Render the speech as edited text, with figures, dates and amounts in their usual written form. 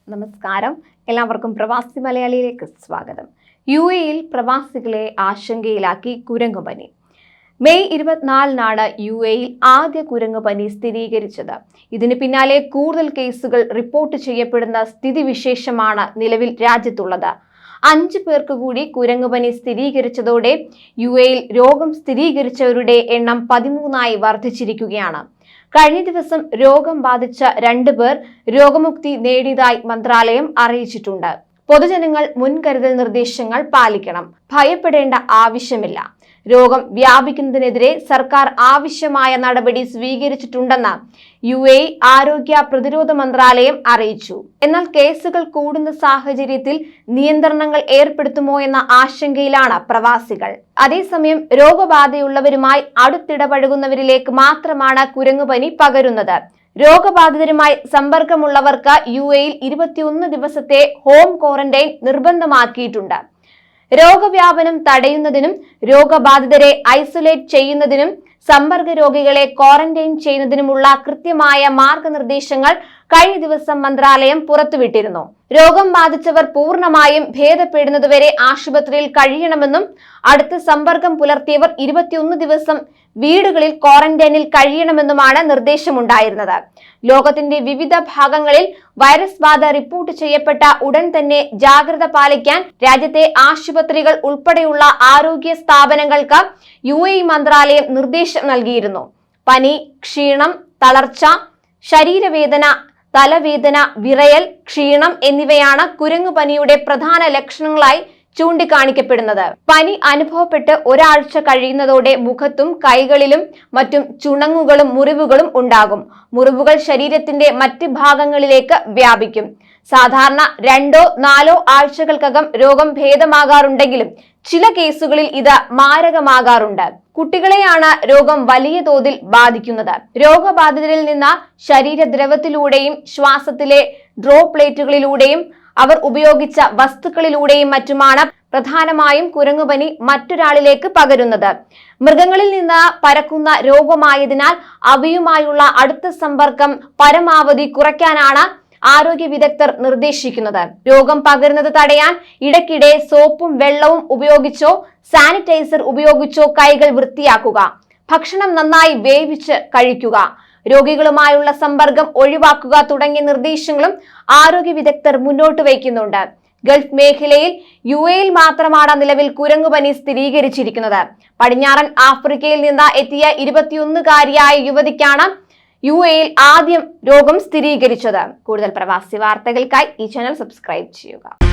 നമസ്കാരം, എല്ലാവർക്കും പ്രവാസി മലയാളിയിലേക്ക് സ്വാഗതം. UAE-യിൽ പ്രവാസികളെ ആശങ്കയിലാക്കി കുരങ്ങുപനി. മെയ് 24-നാണ് UAE-യിൽ ആദ്യ കുരങ്ങുപനി സ്ഥിരീകരിച്ചത്. ഇതിന് പിന്നാലെ കൂടുതൽ കേസുകൾ റിപ്പോർട്ട് ചെയ്യപ്പെടുന്ന സ്ഥിതിവിശേഷമാണ് നിലവിൽ രാജ്യത്തുള്ളത്. 5 പേർക്ക് കൂടി കുരങ്ങുപനി സ്ഥിരീകരിച്ചതോടെ UAE-യിൽ രോഗം സ്ഥിരീകരിച്ചവരുടെ എണ്ണം 13ആയി വർദ്ധിച്ചിരിക്കുകയാണ്. കഴിഞ്ഞ ദിവസം രോഗം ബാധിച്ച 2 പേർ രോഗമുക്തി നേടിയതായി മന്ത്രാലയം അറിയിച്ചിട്ടുണ്ട്. പൊതുജനങ്ങൾ മുൻകരുതൽ നിർദ്ദേശങ്ങൾ പാലിക്കണം. ഭയപ്പെടേണ്ട ആവശ്യമില്ല. രോഗം വ്യാപിക്കുന്നതിനെതിരെ സർക്കാർ ആവശ്യമായ നടപടി സ്വീകരിച്ചിട്ടുണ്ടെന്ന് UAE ആരോഗ്യ പ്രതിരോധ മന്ത്രാലയം അറിയിച്ചു. എന്നാൽ കേസുകൾ കൂടുന്ന സാഹചര്യത്തിൽ നിയന്ത്രണങ്ങൾ ഏർപ്പെടുത്തുമോ എന്ന ആശങ്കയിലാണ് പ്രവാസികൾ. അതേസമയം രോഗബാധയുള്ളവരുമായി അടുത്തിടപഴകുന്നവരിലേക്ക് മാത്രമാണ് കുരങ്ങുപനി പകരുന്നത്. രോഗബാധിതരുമായി സമ്പർക്കമുള്ളവർക്ക് UAE-യിൽ 21 ദിവസത്തെ ഹോം ക്വാറന്റൈൻ നിർബന്ധമാക്കിയിട്ടുണ്ട്. രോഗവ്യാപനം തടയുന്നതിനും രോഗബാധിതരെ ഐസൊലേറ്റ് ചെയ്യുന്നതിനും സമ്പർക്ക രോഗികളെ ക്വാറന്റൈൻ ചെയ്യുന്നതിനുമുള്ള കൃത്യമായ മാർഗനിർദ്ദേശങ്ങൾ കഴിഞ്ഞ ദിവസം മന്ത്രാലയം പുറത്തുവിട്ടിരുന്നു. രോഗം ബാധിച്ചവർ പൂർണ്ണമായും ഭേദപ്പെടുന്നതുവരെ ആശുപത്രിയിൽ കഴിയണമെന്നും അടുത്ത സമ്പർക്കം പുലർത്തിയവർ 21 ദിവസം വീടുകളിൽ ക്വാറന്റൈനിൽ കഴിയണമെന്നുമാണ് നിർദ്ദേശമുണ്ടായിരുന്നത്. ലോകത്തിന്റെ വിവിധ ഭാഗങ്ങളിൽ വൈറസ് ബാധ റിപ്പോർട്ട് ചെയ്യപ്പെട്ട ഉടൻ തന്നെ ജാഗ്രത പാലിക്കാൻ രാജ്യത്തെ ആശുപത്രികൾ ഉൾപ്പെടെയുള്ള ആരോഗ്യ സ്ഥാപനങ്ങൾക്ക് UAE മന്ത്രാലയം നിർദ്ദേശം നൽകിയിരുന്നു. പനി, ക്ഷീണം, തളർച്ച, ശരീരവേദന, തലവേദന, വിറയൽ, ക്ഷീണം എന്നിവയാണ് കുരങ്ങുപനിയുടെ പ്രധാന ലക്ഷണങ്ങളായി ചൂണ്ടിക്കാണിക്കപ്പെടുന്നത്. പനി അനുഭവപ്പെട്ട് ഒരാഴ്ച കഴിയുന്നതോടെ മുഖത്തും കൈകളിലും മറ്റും ചുണങ്ങുകളും മുറിവുകളും ഉണ്ടാകും. മുറിവുകൾ ശരീരത്തിന്റെ മറ്റ് ഭാഗങ്ങളിലേക്ക് വ്യാപിക്കും. സാധാരണ 2-4 ആഴ്ചകൾക്കകം രോഗം ഭേദമാകാറുണ്ടെങ്കിലും ചില കേസുകളിൽ ഇത് മാരകമാകാറുണ്ട്. കുട്ടികളെയാണ് രോഗം വലിയ തോതിൽ ബാധിക്കുന്നത്. രോഗബാധിതരിൽ നിന്ന് ശരീരദ്രവത്തിലൂടെയും ശ്വാസത്തിലെ ഡ്രോപ്ലേറ്റുകളിലൂടെയും അവർ ഉപയോഗിച്ച വസ്തുക്കളിലൂടെയും മറ്റുമാണ് പ്രധാനമായും കുരങ്ങുപനി മറ്റൊരാളിലേക്ക് പകരുന്നത്. മൃഗങ്ങളിൽ നിന്ന് പരക്കുന്ന രോഗമായതിനാൽ അവയുമായുള്ള അടുത്ത സമ്പർക്കം പരമാവധി കുറയ്ക്കാനാണ് ആരോഗ്യ വിദഗ്ധർ നിർദ്ദേശിക്കുന്നത്. രോഗം പകരുന്നത് തടയാൻ ഇടയ്ക്കിടെ സോപ്പും വെള്ളവും ഉപയോഗിച്ചോ സാനിറ്റൈസർ ഉപയോഗിച്ചോ കൈകൾ വൃത്തിയാക്കുക. ഭക്ഷണം നന്നായി വേവിച്ച് കഴിക്കുക. രോഗികളുമായുള്ള സമ്പർക്കം ഒഴിവാക്കുക തുടങ്ങിയ നിർദ്ദേശങ്ങളും ആരോഗ്യ വിദഗ്ധർ മുന്നോട്ട് വയ്ക്കുന്നുണ്ട്. ഗൾഫ് മേഖലയിൽ UAE-യിൽ മാത്രമാണ് നിലവിൽ കുരങ്ങുപനി സ്ഥിരീകരിച്ചിരിക്കുന്നത്. പടിഞ്ഞാറൻ ആഫ്രിക്കയിൽ നിന്ന് എത്തിയ 21-കാരിയായ യുവതിക്കാണ് UAE-യിൽ ആദ്യം രോഗം സ്ഥിരീകരിച്ചത്. കൂടുതൽ പ്രവാസി വാർത്തകൾക്കായി ഈ ചാനൽ സബ്സ്ക്രൈബ് ചെയ്യുക.